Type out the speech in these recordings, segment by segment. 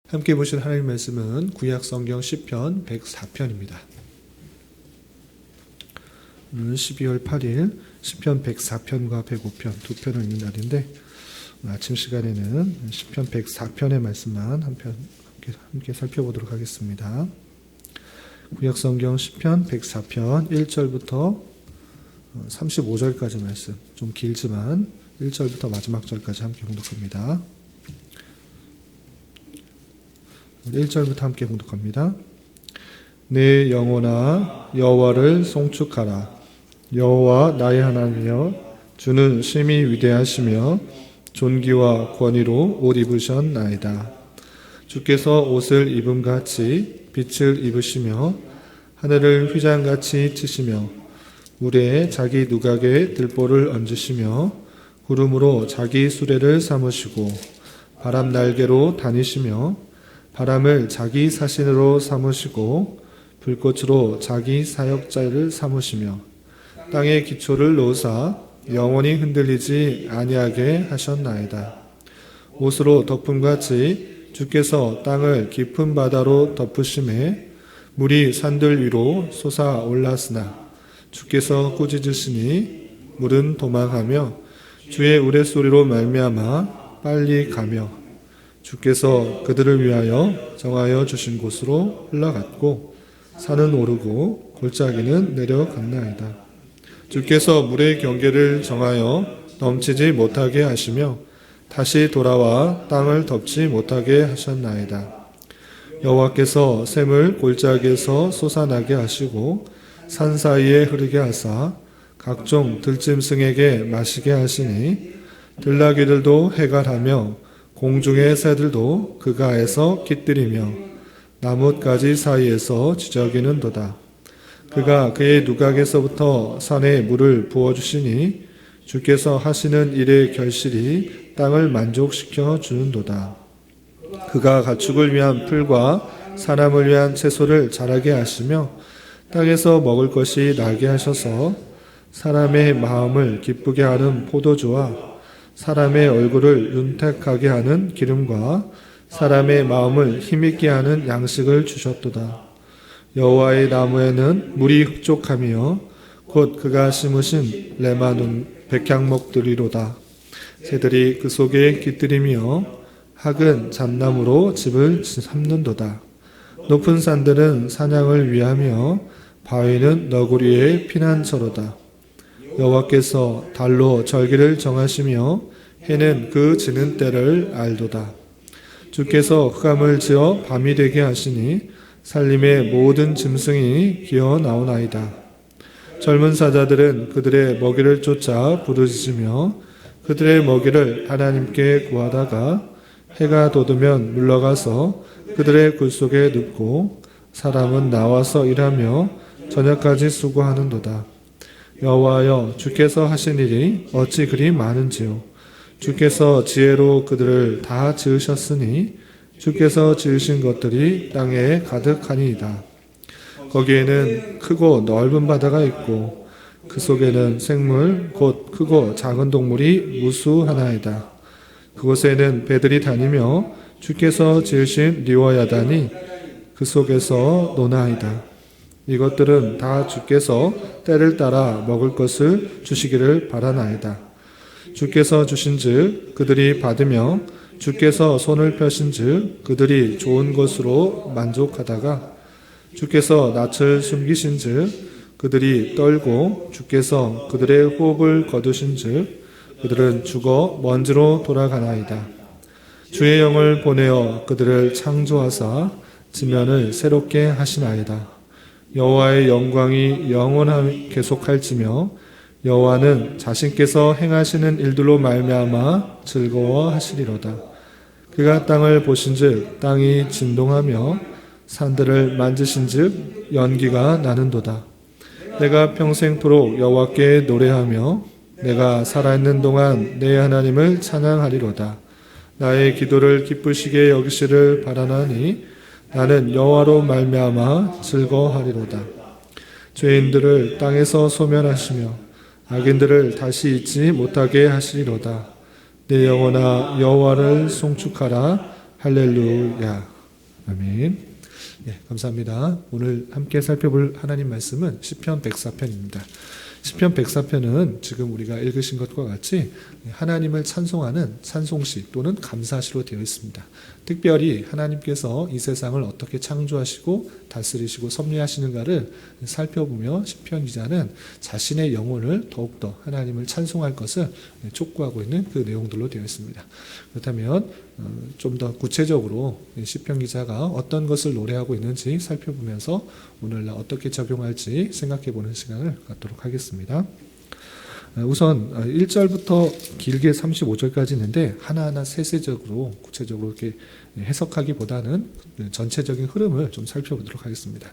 함께 보실 하나님 말씀은 구약 성경 시편 104편입니다. 오늘 12월 8일 시편 104편과 105편 두 편을 읽는 날인데 아침 시간에는 시편 104편의 말씀만 함께 살펴보도록 하겠습니다. 구약 성경 시편 104편 1절부터 35절까지 말씀, 좀 길지만 1절부터 마지막 절까지 함께 봉독합니다. 1절부터 함께 봉독합니다. 내 영혼아 여호와를 송축하라. 여호와 나의 하나님이여 주는 심히 위대하시며 존귀와 권위로 옷 입으셨나이다. 주께서 옷을 입음같이 빛을 입으시며 하늘을 휘장같이 치시며 물에 자기 누각에 들보를 얹으시며 구름으로 자기 수레를 삼으시고 바람 날개로 다니시며 바람을 자기 사신으로 삼으시고 불꽃으로 자기 사역자를 삼으시며 땅의 기초를 놓으사 영원히 흔들리지 아니하게 하셨나이다. 옷으로 덮음같이 주께서 땅을 깊은 바다로 덮으심에 물이 산들 위로 솟아 올랐으나 주께서 꾸짖으시니 물은 도망하며 주의 우레소리로 말미암아 빨리 가며 주께서 그들을 위하여 정하여 주신 곳으로 흘러갔고 산은 오르고 골짜기는 내려갔나이다. 주께서 물의 경계를 정하여 넘치지 못하게 하시며 다시 돌아와 땅을 덮지 못하게 하셨나이다. 여호와께서 샘을 골짜기에서 솟아나게 하시고 산 사이에 흐르게 하사 각종 들짐승에게 마시게 하시니 들나귀들도 해갈하며 공중의 새들도 그 가에서 깃들이며 나뭇가지 사이에서 지저귀는도다. 그가 그의 누각에서부터 산에 물을 부어주시니 주께서 하시는 일의 결실이 땅을 만족시켜 주는도다. 그가 가축을 위한 풀과 사람을 위한 채소를 자라게 하시며 땅에서 먹을 것이 나게 하셔서 사람의 마음을 기쁘게 하는 포도주와 사람의 얼굴을 윤택하게 하는 기름과 사람의 마음을 힘있게 하는 양식을 주셨도다. 여호와의 나무에는 물이 흡족하며 곧 그가 심으신 레바논 백향목들이로다. 새들이 그 속에 깃들이며 학은 잣나무로 집을 삼는도다. 높은 산들은 사냥을 위하며 바위는 너구리의 피난처로다. 여호와께서 달로 절기를 정하시며 해는 그 지는 때를 알도다. 주께서 흑암을 지어 밤이 되게 하시니 살림의 모든 짐승이 기어 나오나이다. 젊은 사자들은 그들의 먹이를 쫓아 부르짖으며 그들의 먹이를 하나님께 구하다가 해가 돋으면 물러가서 그들의 굴 속에 눕고 사람은 나와서 일하며 저녁까지 수고하는도다. 여호와여 주께서 하신 일이 어찌 그리 많은지요. 주께서 지혜로 그들을 다 지으셨으니 주께서 지으신 것들이 땅에 가득하니이다. 거기에는 크고 넓은 바다가 있고 그 속에는 생물 곧 크고 작은 동물이 무수하나이다. 그곳에는 배들이 다니며 주께서 지으신 리워야단이 그 속에서 노나이다. 이것들은 다 주께서 때를 따라 먹을 것을 주시기를 바라나이다. 주께서 주신즉 그들이 받으며 주께서 손을 펴신즉 그들이 좋은 것으로 만족하다가 주께서 낯을 숨기신즉 그들이 떨고 주께서 그들의 호흡을 거두신즉 그들은 죽어 먼지로 돌아가나이다. 주의 영을 보내어 그들을 창조하사 지면을 새롭게 하시나이다. 여호와의 영광이 영원히 계속할지며 여호와는 자신께서 행하시는 일들로 말미암아 즐거워하시리로다. 그가 땅을 보신즉 땅이 진동하며 산들을 만지신즉 연기가 나는도다. 내가 평생토록 여호와께 노래하며 내가 살아있는 동안 내 하나님을 찬양하리로다. 나의 기도를 기쁘시게 여기시를 바라나니 나는 여호와로 말미암아 즐거워하리로다. 죄인들을 땅에서 소멸하시며 악인들을 다시 잊지 못하게 하시리로다. 내 영혼아 여호와를 송축하라. 할렐루야. 아멘. 예, 감사합니다. 오늘 함께 살펴볼 하나님 말씀은 시편 104편입니다. 시편 104편은 지금 우리가 읽으신 것과 같이 하나님을 찬송하는 찬송시 또는 감사시로 되어 있습니다. 특별히 하나님께서 이 세상을 어떻게 창조하시고 다스리시고 섭리하시는가를 살펴보며 시편 기자는 자신의 영혼을 더욱더 하나님을 찬송할 것을 촉구하고 있는 그 내용들로 되어 있습니다. 그렇다면 좀 더 구체적으로 시편 기자가 어떤 것을 노래하고 있는지 살펴보면서 오늘날 어떻게 적용할지 생각해보는 시간을 갖도록 하겠습니다. 우선 1절부터 길게 35절까지 있는데 하나하나 세세적으로 구체적으로 이렇게 해석하기보다는 전체적인 흐름을 좀 살펴보도록 하겠습니다.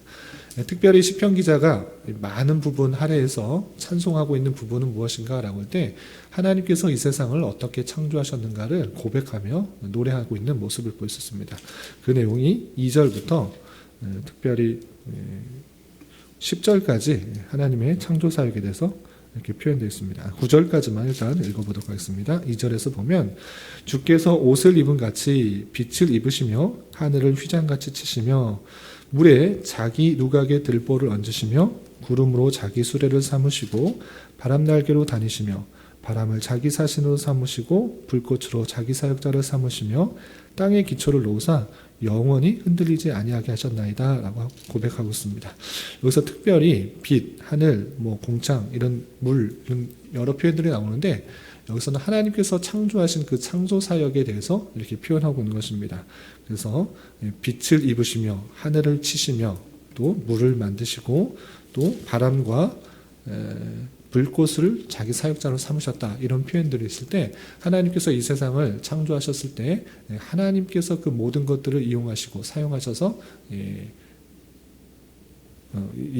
특별히 시편 기자가 많은 부분 할애해서 찬송하고 있는 부분은 무엇인가 라고 할 때 하나님께서 이 세상을 어떻게 창조하셨는가를 고백하며 노래하고 있는 모습을 볼 수 있습니다. 그 내용이 2절부터 특별히 10절까지 하나님의 창조 사역에 대해서 이렇게 표현되어 있습니다. 9절까지만 일단 읽어보도록 하겠습니다. 2절에서 보면 주께서 옷을 입은 같이 빛을 입으시며 하늘을 휘장같이 치시며 물에 자기 누각의 들보를 얹으시며 구름으로 자기 수레를 삼으시고 바람날개로 다니시며 바람을 자기 사신으로 삼으시고 불꽃으로 자기 사역자를 삼으시며 땅의 기초를 놓으사 영원히 흔들리지 아니하게 하셨나이다 라고 고백하고 있습니다. 여기서 특별히 빛, 하늘, 공창, 이런 물, 이런 여러 표현들이 나오는데 여기서는 하나님께서 창조하신 그 창조 사역에 대해서 이렇게 표현하고 있는 것입니다. 그래서 빛을 입으시며 하늘을 치시며 또 물을 만드시고 또 바람과 불꽃을 자기 사역자로 삼으셨다 이런 표현들이 있을 때 하나님께서 이 세상을 창조하셨을 때 하나님께서 그 모든 것들을 이용하시고 사용하셔서 이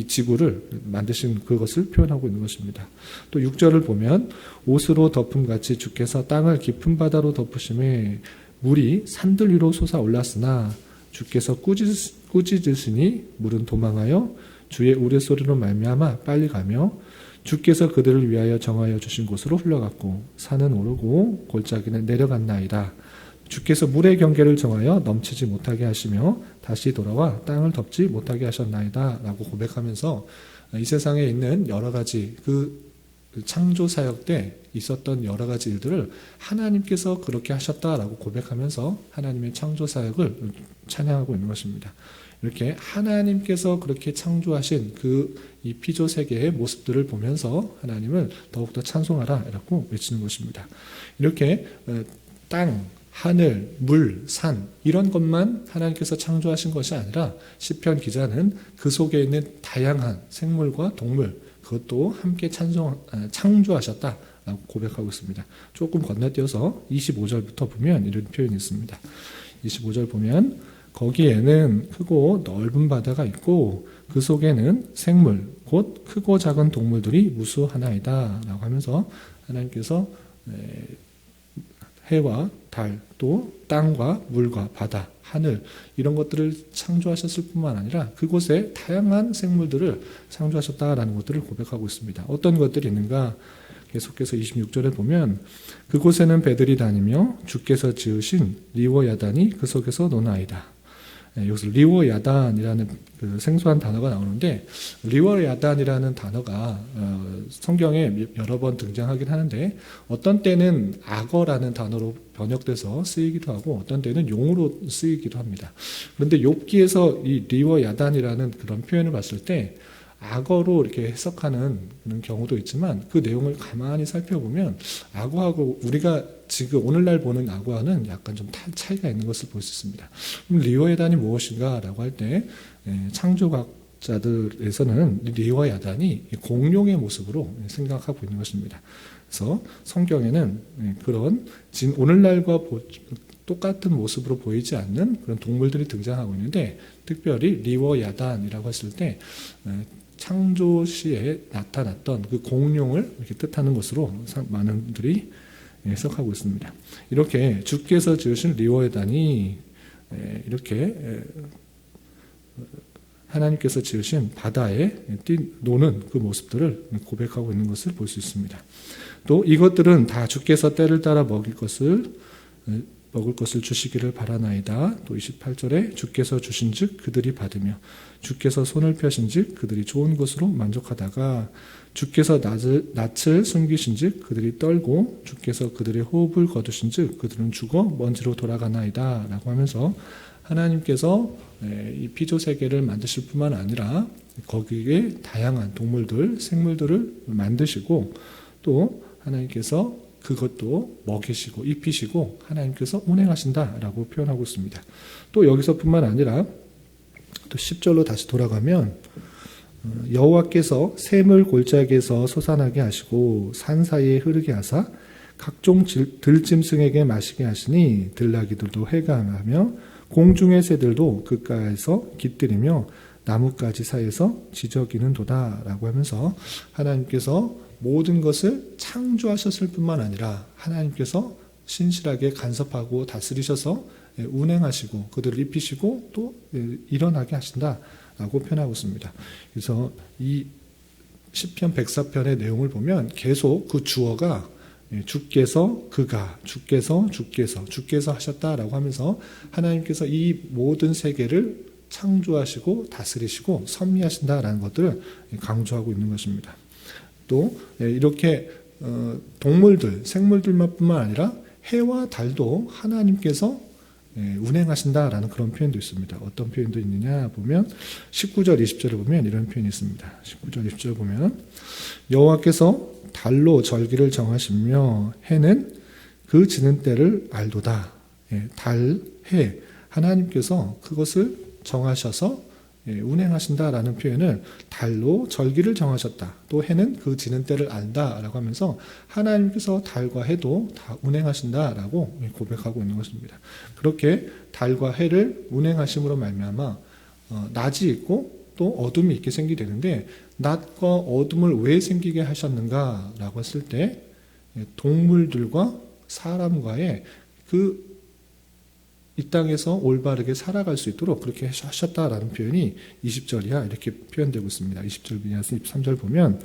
지구를 만드신 그것을 표현하고 있는 것입니다. 또 6절을 보면 옷으로 덮음같이 주께서 땅을 깊은 바다로 덮으심에 물이 산들 위로 솟아올랐으나 주께서 꾸짖으시니 물은 도망하여 주의 우레소리로 말미암아 빨리 가며 주께서 그들을 위하여 정하여 주신 곳으로 흘러갔고 산은 오르고 골짜기는 내려갔나이다. 주께서 물의 경계를 정하여 넘치지 못하게 하시며 다시 돌아와 땅을 덮지 못하게 하셨나이다 라고 고백하면서 이 세상에 있는 여러 가지 그 창조 사역 때 있었던 여러 가지 일들을 하나님께서 그렇게 하셨다라고 고백하면서 하나님의 창조 사역을 찬양하고 있는 것입니다. 이렇게 하나님께서 그렇게 창조하신 그 이 피조 세계의 모습들을 보면서 하나님을 더욱더 찬송하라 라고 외치는 것입니다. 이렇게 땅, 하늘, 물, 산 이런 것만 하나님께서 창조하신 것이 아니라 시편 기자는 그 속에 있는 다양한 생물과 동물 그것도 함께 창조하셨다 라고 고백하고 있습니다. 조금 건너뛰어서 25절부터 보면 이런 표현이 있습니다. 25절 보면 거기에는 크고 넓은 바다가 있고 그 속에는 생물 곧 크고 작은 동물들이 무수하나이다 라고 하면서 하나님께서 해와 달 또 땅과 물과 바다 하늘 이런 것들을 창조하셨을 뿐만 아니라 그곳에 다양한 생물들을 창조하셨다라는 것들을 고백하고 있습니다. 어떤 것들이 있는가 계속해서 26절에 보면 그곳에는 배들이 다니며 주께서 지으신 리워야단이 그 속에서 노나이다. 여기서 리워야단이라는 그 생소한 단어가 나오는데 리워야단이라는 단어가 성경에 여러 번 등장하긴 하는데 어떤 때는 악어라는 단어로 번역돼서 쓰이기도 하고 어떤 때는 용으로 쓰이기도 합니다. 그런데 욥기에서 이 리워야단이라는 그런 표현을 봤을 때 악어로 이렇게 해석하는 그런 경우도 있지만 그 내용을 가만히 살펴보면 악어하고 우리가 지금 오늘날 보는 악어와는 약간 좀 차이가 있는 것을 볼 수 있습니다. 그럼 리워야단이 무엇인가 라고 할 때 창조학자들에서는 리워야단이 공룡의 모습으로 생각하고 있는 것입니다. 그래서 성경에는 그런 오늘날과 똑같은 모습으로 보이지 않는 그런 동물들이 등장하고 있는데 특별히 리워야단이라고 했을 때 창조 시에 나타났던 그 공룡을 이렇게 뜻하는 것으로 많은 분들이 해석하고 있습니다. 이렇게 주께서 지으신 리워야단이 이렇게 하나님께서 지으신 바다에 노는 그 모습들을 고백하고 있는 것을 볼 수 있습니다. 또 이것들은 다 주께서 때를 따라 먹일 것을 먹을 것을 주시기를 바라나이다. 또 28절에 주께서 주신즉 그들이 받으며 주께서 손을 펴신즉 그들이 좋은 것으로 만족하다가 주께서 낯을 숨기신즉 그들이 떨고 주께서 그들의 호흡을 거두신즉 그들은 죽어 먼지로 돌아가나이다 라고 하면서 하나님께서 이 피조 세계를 만드실 뿐만 아니라 거기에 다양한 동물들, 생물들을 만드시고 또 하나님께서 그것도 먹이시고 입히시고 하나님께서 운행하신다라고 표현하고 있습니다. 또 여기서뿐만 아니라 또 10절로 다시 돌아가면 여호와께서 샘을 골짜기에서 솟아나게 하시고 산 사이에 흐르게 하사 각종 들짐승에게 마시게 하시니 들나귀들도 해강하며 공중의 새들도 그가에서 깃들이며 나뭇가지 사이에서 지저귀는도다 라고 하면서 하나님께서 모든 것을 창조하셨을 뿐만 아니라 하나님께서 신실하게 간섭하고 다스리셔서 운행하시고 그들을 입히시고 또 일어나게 하신다라고 표현하고 있습니다. 그래서 이 시편 104편의 내용을 보면 계속 그 주어가 주께서 그가 주께서 하셨다라고 하면서 하나님께서 이 모든 세계를 창조하시고 다스리시고 섭리하신다라는 것들을 강조하고 있는 것입니다. 또 이렇게 동물들, 생물들만 뿐만 아니라 해와 달도 하나님께서 운행하신다라는 그런 표현도 있습니다. 어떤 표현도 있느냐 보면 19절, 20절을 보면 이런 표현이 있습니다. 19절, 20절 보면 여호와께서 달로 절기를 정하시며 해는 그 지는 때를 알도다. 달, 해, 하나님께서 그것을 정하셔서 운행하신다라는 표현을 달로 절기를 정하셨다. 또 해는 그 지는 때를 안다라고 하면서 하나님께서 달과 해도 다 운행하신다라고 고백하고 있는 것입니다. 그렇게 달과 해를 운행하심으로 말미암아 낮이 있고 또 어둠이 있게 생기게 되는데 낮과 어둠을 왜 생기게 하셨는가라고 했을 때 동물들과 사람과의 이 땅에서 올바르게 살아갈 수 있도록 그렇게 하셨다라는 표현이 20절이야 이렇게 표현되고 있습니다. 20절 비하서 23절 보면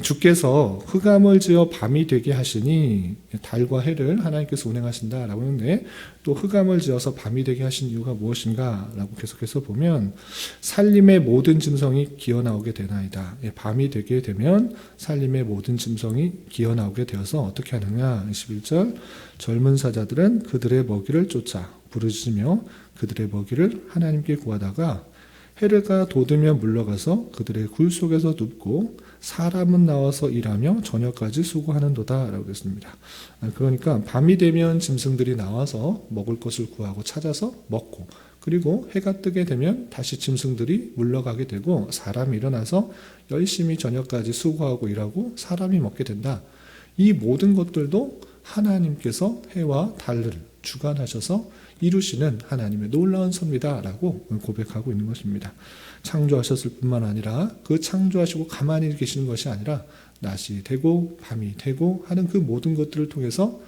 주께서 흑암을 지어 밤이 되게 하시니 달과 해를 하나님께서 운행하신다라고 하는데 또 흑암을 지어서 밤이 되게 하신 이유가 무엇인가 라고 계속해서 보면 살림의 모든 짐승이 기어나오게 되나이다. 밤이 되게 되면 살림의 모든 짐승이 기어나오게 되어서 어떻게 하느냐 21절 젊은 사자들은 그들의 먹이를 쫓아 부르짖으며 그들의 먹이를 하나님께 구하다가 해가 돋으며 물러가서 그들의 굴 속에서 눕고 사람은 나와서 일하며 저녁까지 수고하는도다 라고 했습니다. 그러니까 밤이 되면 짐승들이 나와서 먹을 것을 구하고 찾아서 먹고 그리고 해가 뜨게 되면 다시 짐승들이 물러가게 되고 사람이 일어나서 열심히 저녁까지 수고하고 일하고 사람이 먹게 된다. 이 모든 것들도 하나님께서 해와 달을 주관하셔서 이루시는 하나님의 놀라운 섭리다라고 고백하고 있는 것입니다. 창조하셨을 뿐만 아니라 그 창조하시고 가만히 계시는 것이 아니라 낮이 되고 밤이 되고 하는 그 모든 것들을 통해서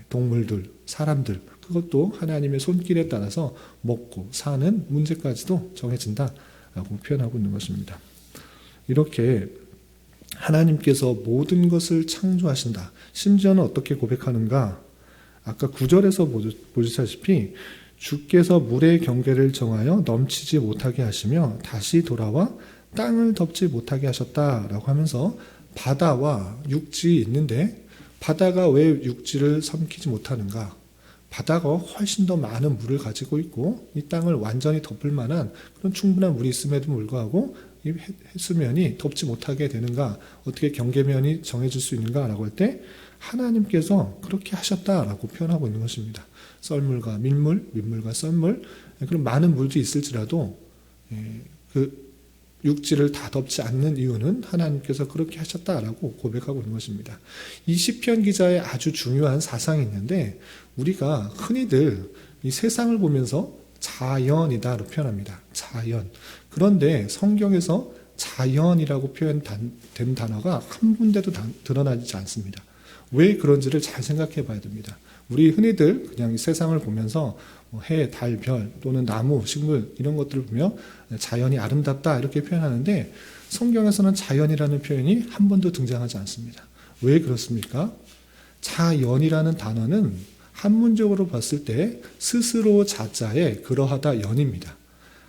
동물들, 사람들 그것도 하나님의 손길에 따라서 먹고 사는 문제까지도 정해진다라고 표현하고 있는 것입니다. 이렇게 하나님께서 모든 것을 창조하신다. 심지어는 어떻게 고백하는가? 아까 9절에서 보시다시피 주께서 물의 경계를 정하여 넘치지 못하게 하시며 다시 돌아와 땅을 덮지 못하게 하셨다라고 하면서 바다와 육지 있는데 바다가 왜 육지를 삼키지 못하는가? 바다가 훨씬 더 많은 물을 가지고 있고 이 땅을 완전히 덮을 만한 그런 충분한 물이 있음에도 불구하고 이 해수면이 덮지 못하게 되는가? 어떻게 경계면이 정해질 수 있는가라고 할 때 하나님께서 그렇게 하셨다라고 표현하고 있는 것입니다. 썰물과 민물, 민물과 썰물 그런 많은 물도 있을지라도 그 육지를 다 덮지 않는 이유는 하나님께서 그렇게 하셨다라고 고백하고 있는 것입니다. 이 시편 기자의 아주 중요한 사상이 있는데 우리가 흔히들 이 세상을 보면서 자연이다로 표현합니다. 자연. 그런데 성경에서 자연이라고 표현된 단어가 한 군데도 드러나지 않습니다. 왜 그런지를 잘 생각해 봐야 됩니다. 우리 흔히들 그냥 세상을 보면서 해, 달, 별 또는 나무, 식물 이런 것들을 보며 자연이 아름답다 이렇게 표현하는데 성경에서는 자연이라는 표현이 한 번도 등장하지 않습니다. 왜 그렇습니까? 자연이라는 단어는 한문적으로 봤을 때 스스로 자자의 그러하다 연입니다.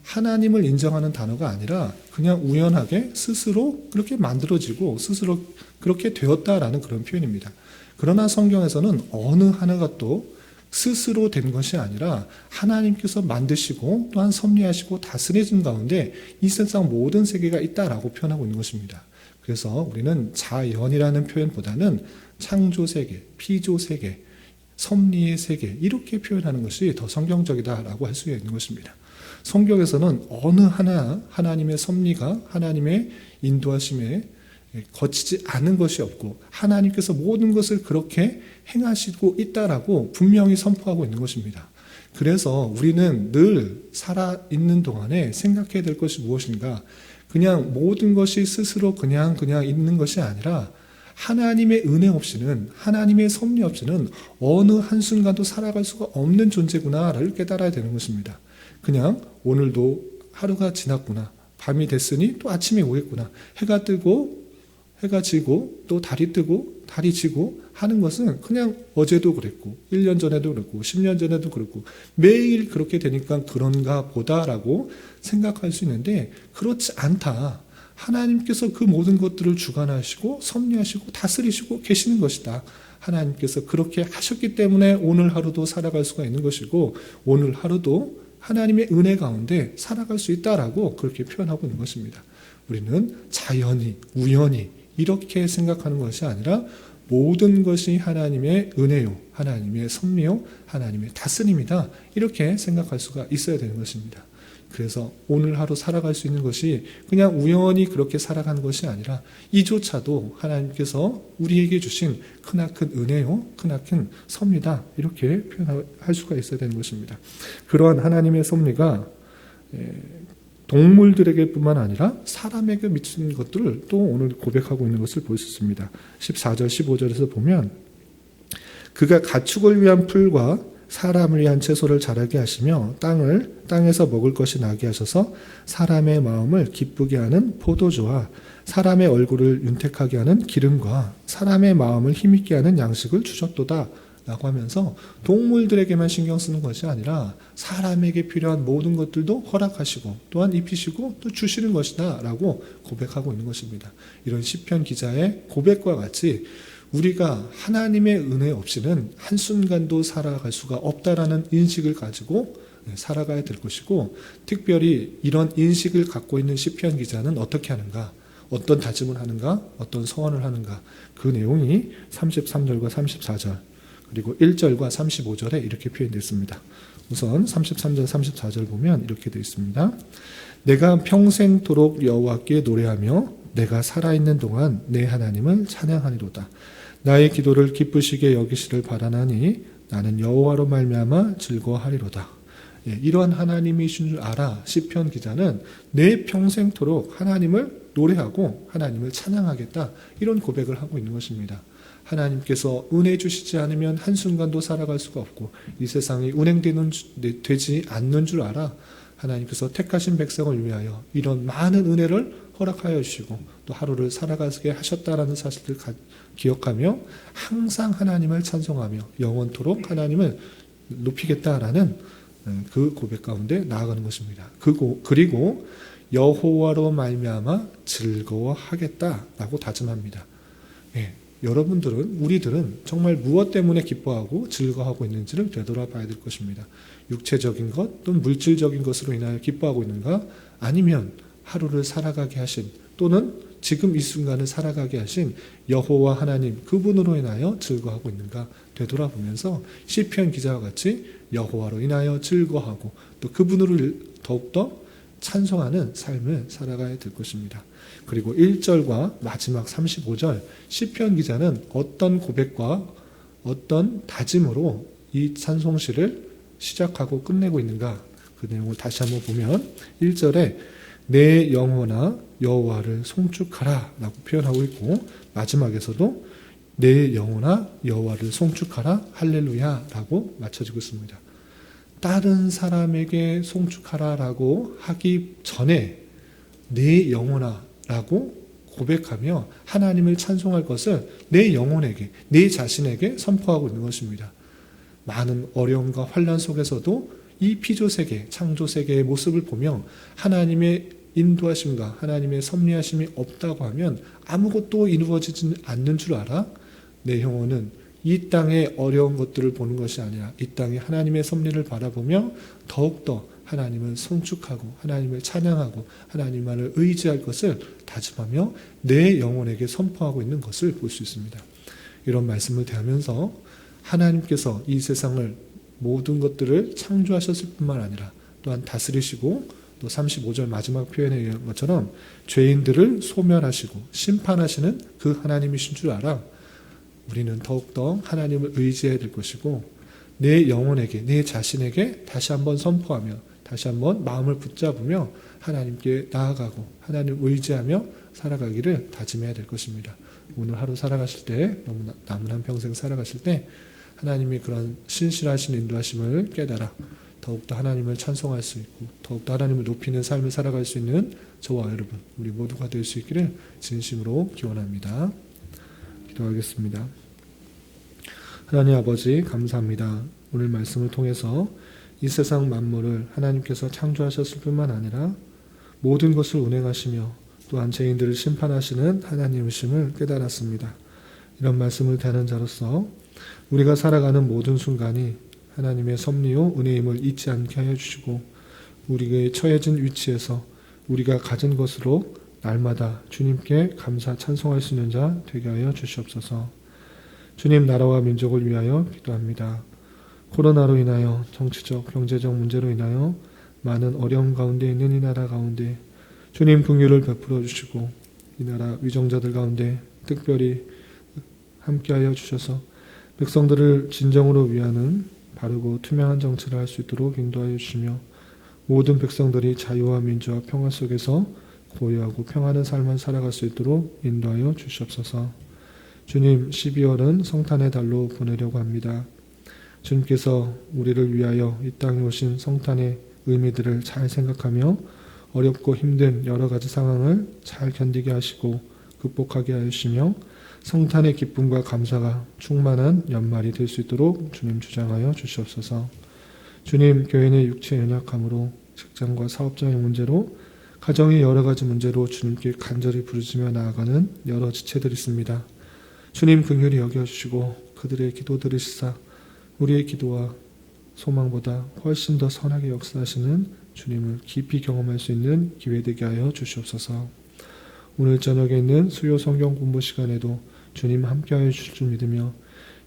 하나님을 인정하는 단어가 아니라 그냥 우연하게 스스로 그렇게 만들어지고 스스로 그렇게 되었다라는 그런 표현입니다. 그러나 성경에서는 어느 하나가 또 스스로 된 것이 아니라 하나님께서 만드시고 또한 섭리하시고 다스리신 가운데 이 세상 모든 세계가 있다라고 표현하고 있는 것입니다. 그래서 우리는 자연이라는 표현보다는 창조 세계, 피조 세계, 섭리의 세계 이렇게 표현하는 것이 더 성경적이다라고 할 수 있는 것입니다. 성경에서는 어느 하나 하나님의 섭리가 하나님의 인도하심에 거치지 않은 것이 없고 하나님께서 모든 것을 그렇게 행하시고 있다라고 분명히 선포하고 있는 것입니다. 그래서 우리는 늘 살아있는 동안에 생각해야 될 것이 무엇인가? 그냥 모든 것이 스스로 그냥 있는 것이 아니라 하나님의 은혜 없이는 하나님의 섭리 없이는 어느 한순간도 살아갈 수가 없는 존재구나를 깨달아야 되는 것입니다. 그냥 오늘도 하루가 지났구나. 밤이 됐으니 또 아침이 오겠구나. 해가 뜨고 해가 지고 또 달이 뜨고 달이 지고 하는 것은 그냥 어제도 그랬고 1년 전에도 그랬고 10년 전에도 그랬고 매일 그렇게 되니까 그런가 보다라고 생각할 수 있는데 그렇지 않다. 하나님께서 그 모든 것들을 주관하시고 섭리하시고 다스리시고 계시는 것이다. 하나님께서 그렇게 하셨기 때문에 오늘 하루도 살아갈 수가 있는 것이고 오늘 하루도 하나님의 은혜 가운데 살아갈 수 있다라고 그렇게 표현하고 있는 것입니다. 우리는 자연히 우연히 이렇게 생각하는 것이 아니라 모든 것이 하나님의 은혜요, 하나님의 섭리요, 하나님의 다스림이다. 이렇게 생각할 수가 있어야 되는 것입니다. 그래서 오늘 하루 살아갈 수 있는 것이 그냥 우연히 그렇게 살아가는 것이 아니라 이조차도 하나님께서 우리에게 주신 크나큰 은혜요, 크나큰 섭리다. 이렇게 표현할 수가 있어야 되는 것입니다. 그러한 하나님의 섭리가 동물들에게 뿐만 아니라 사람에게 미치는 것들을 또 오늘 고백하고 있는 것을 볼 수 있습니다. 14절, 15절에서 보면 그가 가축을 위한 풀과 사람을 위한 채소를 자라게 하시며 땅에서 먹을 것이 나게 하셔서 사람의 마음을 기쁘게 하는 포도주와 사람의 얼굴을 윤택하게 하는 기름과 사람의 마음을 힘있게 하는 양식을 주셨도다 라고 하면서 동물들에게만 신경 쓰는 것이 아니라 사람에게 필요한 모든 것들도 허락하시고 또한 입히시고 또 주시는 것이다 라고 고백하고 있는 것입니다. 이런 시편 기자의 고백과 같이 우리가 하나님의 은혜 없이는 한순간도 살아갈 수가 없다라는 인식을 가지고 살아가야 될 것이고 특별히 이런 인식을 갖고 있는 시편 기자는 어떻게 하는가? 어떤 다짐을 하는가? 어떤 서원을 하는가? 그 내용이 33절과 34절 그리고 1절과 35절에 이렇게 표현됐습니다. 우선 33절, 34절 보면 이렇게 되어 있습니다. 내가 평생토록 여호와께 노래하며 내가 살아있는 동안 내 하나님을 찬양하리로다. 나의 기도를 기쁘시게 여기시를 바라나니 나는 여호와로 말미암아 즐거워하리로다. 이러한 하나님이신 줄 알아 시편 기자는 내 평생토록 하나님을 노래하고 하나님을 찬양하겠다 이런 고백을 하고 있는 것입니다. 하나님께서 은혜 주시지 않으면 한순간도 살아갈 수가 없고 이 세상이 운행되지 않는 줄 알아 하나님께서 택하신 백성을 위하여 이런 많은 은혜를 허락하여 주시고 또 하루를 살아가게 하셨다라는 사실을 기억하며 항상 하나님을 찬송하며 영원토록 하나님을 높이겠다라는 그 고백 가운데 나아가는 것입니다. 그리고 여호와로 말미암아 즐거워하겠다라고 다짐합니다. 여러분들은 우리들은 정말 무엇 때문에 기뻐하고 즐거워하고 있는지를 되돌아봐야 될 것입니다. 육체적인 것 또는 물질적인 것으로 인하여 기뻐하고 있는가? 아니면 하루를 살아가게 하신 또는 지금 이 순간을 살아가게 하신 여호와 하나님 그분으로 인하여 즐거워하고 있는가? 되돌아보면서 시편 기자와 같이 여호와로 인하여 즐거워하고 또 그분으로 더욱더 찬송하는 삶을 살아가야 될 것입니다. 그리고 1절과 마지막 35절 시편 기자는 어떤 고백과 어떤 다짐으로 이 찬송시를 시작하고 끝내고 있는가 그 내용을 다시 한번 보면 1절에 내 영혼아 여호와를 송축하라 라고 표현하고 있고 마지막에서도 내 영혼아 여호와를 송축하라 할렐루야 라고 맞춰지고 있습니다. 다른 사람에게 송축하라 라고 하기 전에 내 영혼아 라고 고백하며 하나님을 찬송할 것을 내 영혼에게 내 자신에게 선포하고 있는 것입니다. 많은 어려움과 환난 속에서도 이 피조세계, 창조세계의 모습을 보며 하나님의 인도하심과 하나님의 섭리하심이 없다고 하면 아무것도 이루어지지 않는 줄 알아? 내 영혼은 이 땅의 어려운 것들을 보는 것이 아니라 이 땅의 하나님의 섭리를 바라보며 더욱더 하나님을 송축하고 하나님을 찬양하고 하나님만을 의지할 것을 다짐하며 내 영혼에게 선포하고 있는 것을 볼 수 있습니다. 이런 말씀을 대하면서 하나님께서 이 세상을 모든 것들을 창조하셨을 뿐만 아니라 또한 다스리시고 또 35절 마지막 표현에 의한 것처럼 죄인들을 소멸하시고 심판하시는 그 하나님이신 줄 알아. 우리는 더욱더 하나님을 의지해야 될 것이고 내 영혼에게 내 자신에게 다시 한번 선포하며 다시 한번 마음을 붙잡으며 하나님께 나아가고 하나님을 의지하며 살아가기를 다짐해야 될 것입니다. 오늘 하루 살아가실 때 남은 한 평생 살아가실 때 하나님의 그런 신실하신 인도하심을 깨달아 더욱더 하나님을 찬송할 수 있고 더욱더 하나님을 높이는 삶을 살아갈 수 있는 저와 여러분 우리 모두가 될 수 있기를 진심으로 기원합니다. 기도하겠습니다. 하나님 아버지 감사합니다. 오늘 말씀을 통해서 이 세상 만물을 하나님께서 창조하셨을 뿐만 아니라 모든 것을 운행하시며 또한 죄인들을 심판하시는 하나님이심을 깨달았습니다. 이런 말씀을 대하는 자로서 우리가 살아가는 모든 순간이 하나님의 섭리요 은혜임을 잊지 않게 하여 주시고 우리의 처해진 위치에서 우리가 가진 것으로 날마다 주님께 감사 찬송할 수 있는 자 되게 하여 주시옵소서. 주님 나라와 민족을 위하여 기도합니다. 코로나로 인하여 정치적 경제적 문제로 인하여 많은 어려움 가운데 있는 이 나라 가운데 주님 긍휼을 베풀어 주시고 이 나라 위정자들 가운데 특별히 함께하여 주셔서 백성들을 진정으로 위하는 바르고 투명한 정치를 할 수 있도록 인도하여 주시며 모든 백성들이 자유와 민주와 평화 속에서 고요하고 평안한 삶을 살아갈 수 있도록 인도하여 주시옵소서. 주님 12월은 성탄의 달로 보내려고 합니다. 주님께서 우리를 위하여 이 땅에 오신 성탄의 의미들을 잘 생각하며 어렵고 힘든 여러 가지 상황을 잘 견디게 하시고 극복하게 하시며 성탄의 기쁨과 감사가 충만한 연말이 될 수 있도록 주님 주장하여 주시옵소서. 주님 교인의 육체 연약함으로 직장과 사업장의 문제로 가정의 여러 가지 문제로 주님께 간절히 부르짖며 나아가는 여러 지체들이 있습니다. 주님 긍휼히 여겨주시고 그들의 기도 들으시사 우리의 기도와 소망보다 훨씬 더 선하게 역사하시는 주님을 깊이 경험할 수 있는 기회 되게 하여 주시옵소서. 오늘 저녁에 있는 수요 성경 공부 시간에도 주님 함께하여 주실 줄 믿으며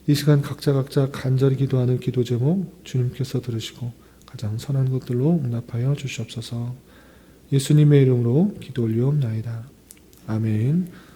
이 시간 각자 간절히 기도하는 기도 제목 주님께서 들으시고 가장 선한 것들로 응답하여 주시옵소서. 예수님의 이름으로 기도 올리옵나이다. 아멘.